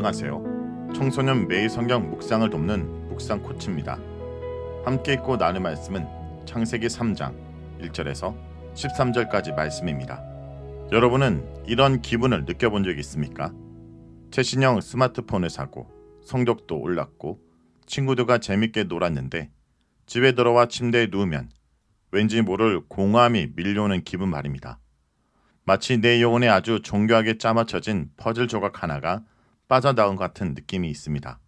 안녕하세요. 청소년 매일 성경 묵상을 돕는 묵상 코치입니다. 함께 읽고 나눌 말씀은 창세기 3장 1절에서 13절까지 말씀입니다. 여러분은 이런 기분을 느껴본 적 있습니까? 최신형 스마트폰을 사고 성적도 올랐고 친구들과 재밌게 놀았는데 집에 들어와 침대에 누우면 왠지 모를 공허함이 밀려오는 기분 말입니다. 마치 내 영혼에 아주 정교하게 짜맞춰진 퍼즐 조각 하나가 빠져나온 것 같은 느낌이 있습니다.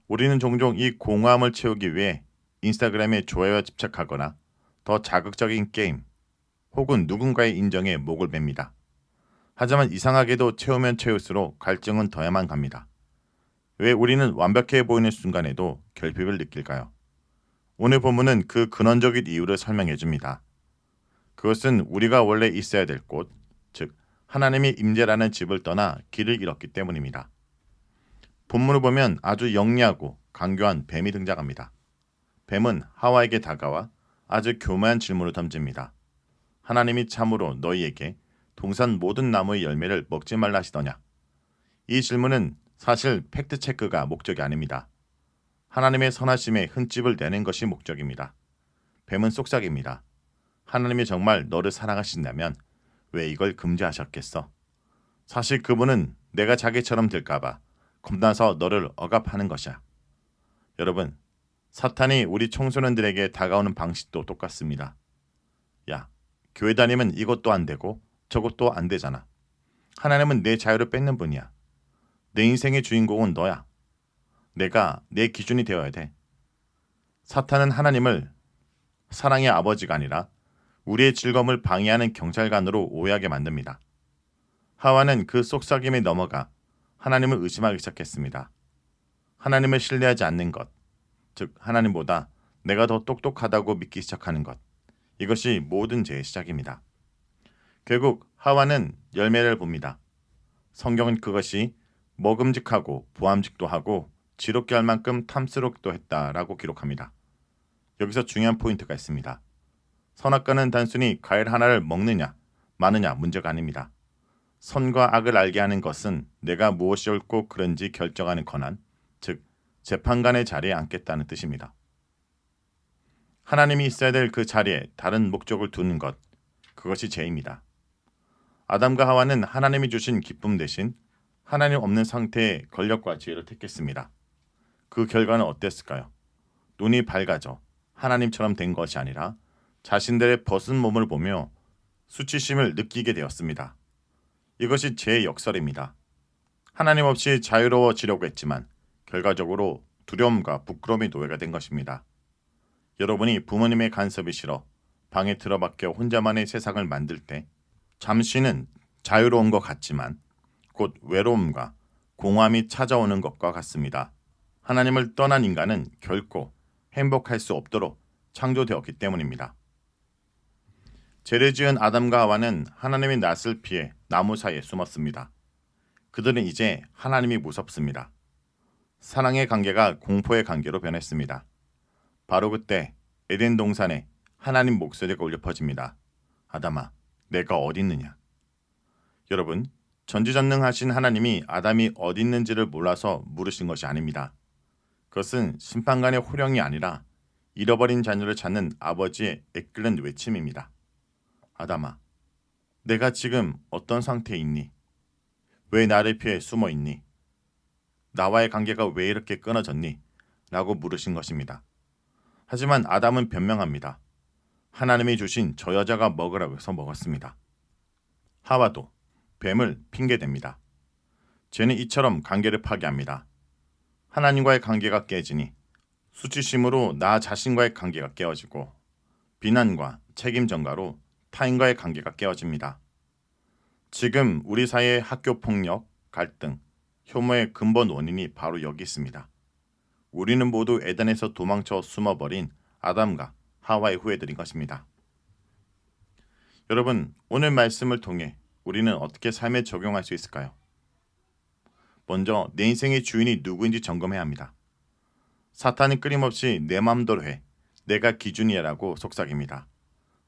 우리는 종종 이 공허함을 채우기 위해 인스타그램에 좋아요에 집착하거나 더 자극적인 게임 혹은 누군가의 인정에 목을 맵니다. 하지만 이상하게도 채우면 채울수록 갈증은 더해만 갑니다. 왜 우리는 완벽해 보이는 순간에도 결핍을 느낄까요? 오늘 본문은 그 근원적인 이유를 설명해 줍니다. 그것은 우리가 원래 있어야 될 곳, 즉 하나님의 임재라는 집을 떠나 길을 잃었기 때문입니다. 본문을 보면 아주 영리하고 강교한 뱀이 등장합니다. 뱀은 하와에게 다가와 아주 교묘한 질문을 던집니다. 하나님이 참으로 너희에게 동산 모든 나무의 열매를 먹지 말라 하시더냐? 이 질문은 사실 팩트체크가 목적이 아닙니다. 하나님의 선하심에 흠집을 내는 것이 목적입니다. 뱀은 속삭입니다. 하나님이 정말 너를 사랑하신다면 왜 이걸 금지하셨겠어? 사실 그분은 내가 자기처럼 될까봐 겁나서 너를 억압하는 것이야. 여러분, 사탄이 우리 청소년들에게 다가오는 방식도 똑같습니다. 야, 교회 다니면 이것도 안 되고 저것도 안 되잖아. 하나님은 내 자유를 뺏는 분이야. 내 인생의 주인공은 너야. 내가 내 기준이 되어야 돼. 사탄은 하나님을 사랑의 아버지가 아니라 우리의 즐거움을 방해하는 경찰관으로 오해하게 만듭니다. 하와는 그 속삭임에 넘어가 하나님을 의심하기 시작했습니다. 하나님을 신뢰하지 않는 것, 즉 하나님보다 내가 더 똑똑하다고 믿기 시작하는 것, 이것이 모든 죄의 시작입니다. 결국 하와는 열매를 봅니다. 성경은 그것이 먹음직하고 보암직도 하고 지롭게 할 만큼 탐스럽기도 했다라고 기록합니다. 여기서 중요한 포인트가 있습니다. 선악과는 단순히 과일 하나를 먹느냐 마느냐 문제가 아닙니다. 선과 악을 알게 하는 것은 내가 무엇이 옳고 그른지 결정하는 권한, 즉 재판관의 자리에 앉겠다는 뜻입니다. 하나님이 있어야 될 그 자리에 다른 목적을 두는 것, 그것이 죄입니다. 아담과 하와는 하나님이 주신 기쁨 대신 하나님 없는 상태의 권력과 지혜를 택했습니다. 그 결과는 어땠을까요? 눈이 밝아져 하나님처럼 된 것이 아니라 자신들의 벗은 몸을 보며 수치심을 느끼게 되었습니다. 이것이 죄의 역설입니다. 하나님 없이 자유로워지려고 했지만 결과적으로 두려움과 부끄러움이 노예가 된 것입니다. 여러분이 부모님의 간섭이 싫어 방에 틀어박혀 혼자만의 세상을 만들 때 잠시는 자유로운 것 같지만 곧 외로움과 공허함이 찾아오는 것과 같습니다. 하나님을 떠난 인간은 결코 행복할 수 없도록 창조되었기 때문입니다. 죄를 지은 아담과 하와는 하나님의 낯을 피해 나무 사이에 숨었습니다. 그들은 이제 하나님이 무섭습니다. 사랑의 관계가 공포의 관계로 변했습니다. 바로 그때 에덴 동산에 하나님 목소리가 울려 퍼집니다. 아담아, 내가 어디 있느냐? 여러분, 전지전능하신 하나님이 아담이 어디 있는지를 몰라서 물으신 것이 아닙니다. 그것은 심판관의 호령이 아니라 잃어버린 자녀를 찾는 아버지의 애끓는 외침입니다. 아담아, 내가 지금 어떤 상태에 있니? 왜 나를 피해 숨어 있니? 나와의 관계가 왜 이렇게 끊어졌니? 라고 물으신 것입니다. 하지만 아담은 변명합니다. 하나님이 주신 저 여자가 먹으라고 해서 먹었습니다. 하와도 뱀을 핑계댑니다. 죄는 이처럼 관계를 파괴합니다. 하나님과의 관계가 깨지니 수치심으로 나 자신과의 관계가 깨어지고 비난과 책임 전가로 타인과의 관계가 깨어집니다. 지금 우리 사회의 학교 폭력, 갈등, 혐오의 근본 원인이 바로 여기 있습니다. 우리는 모두 에덴에서 도망쳐 숨어버린 아담과 하와의 후예들인 것입니다. 여러분, 오늘 말씀을 통해 우리는 어떻게 삶에 적용할 수 있을까요? 먼저 내 인생의 주인이 누구인지 점검해야 합니다. 사탄은 끊임없이 내 맘대로 해, 내가 기준이야라고 속삭입니다.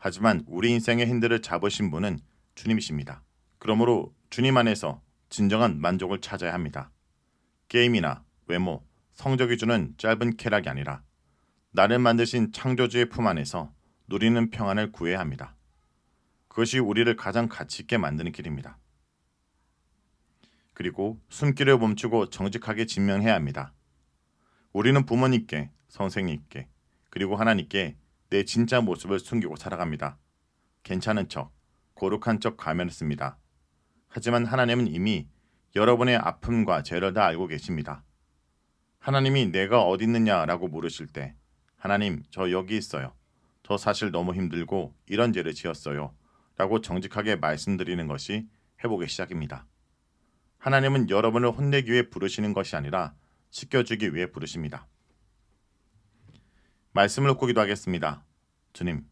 하지만 우리 인생의 핸들을 잡으신 분은 주님이십니다. 그러므로 주님 안에서 진정한 만족을 찾아야 합니다. 게임이나 외모, 성적이 주는 짧은 쾌락이 아니라 나를 만드신 창조주의 품 안에서 누리는 평안을 구해야 합니다. 그것이 우리를 가장 가치 있게 만드는 길입니다. 그리고 숨기를 멈추고 정직하게 진명해야 합니다. 우리는 부모님께, 선생님께, 그리고 하나님께 내 진짜 모습을 숨기고 살아갑니다. 괜찮은 척, 거룩한 척 가면을 씁니다. 하지만 하나님은 이미 여러분의 아픔과 죄를 다 알고 계십니다. 하나님이 내가 어디 있느냐라고 물으실 때 하나님 저 여기 있어요. 저 사실 너무 힘들고 이런 죄를 지었어요. 라고 정직하게 말씀드리는 것이 회복의 시작입니다. 하나님은 여러분을 혼내기 위해 부르시는 것이 아니라 씻겨주기 위해 부르십니다. 말씀을 놓고 기도하겠습니다. 주님,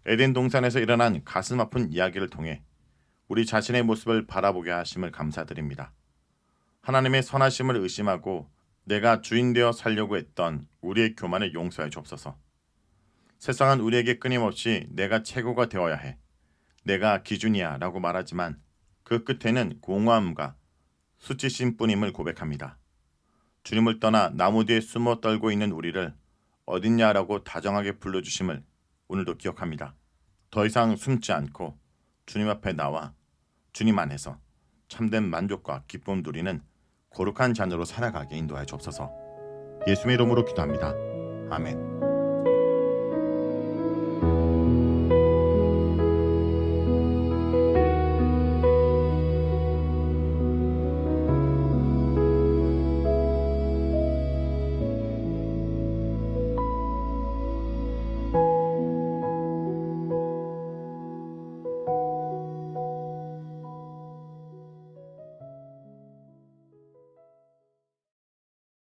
에덴 동산에서 일어난 가슴 아픈 이야기를 통해 우리 자신의 모습을 바라보게 하심을 감사드립니다. 하나님의 선하심을 의심하고 내가 주인 되어 살려고 했던 우리의 교만을 용서해 주옵소서. 세상은 우리에게 끊임없이 내가 최고가 되어야 해, 내가 기준이야 라고 말하지만 그 끝에는 공허함과 수치심뿐임을 고백합니다. 주님을 떠나 나무 뒤에 숨어 떨고 있는 우리를 어딨냐라고 다정하게 불러주심을 오늘도 기억합니다. 더 이상 숨지 않고 주님 앞에 나와 주님 안에서 참된 만족과 기쁨 누리는 거룩한 자녀로 살아가게 인도하여 주옵소서. 예수의 이름으로 기도합니다. 아멘.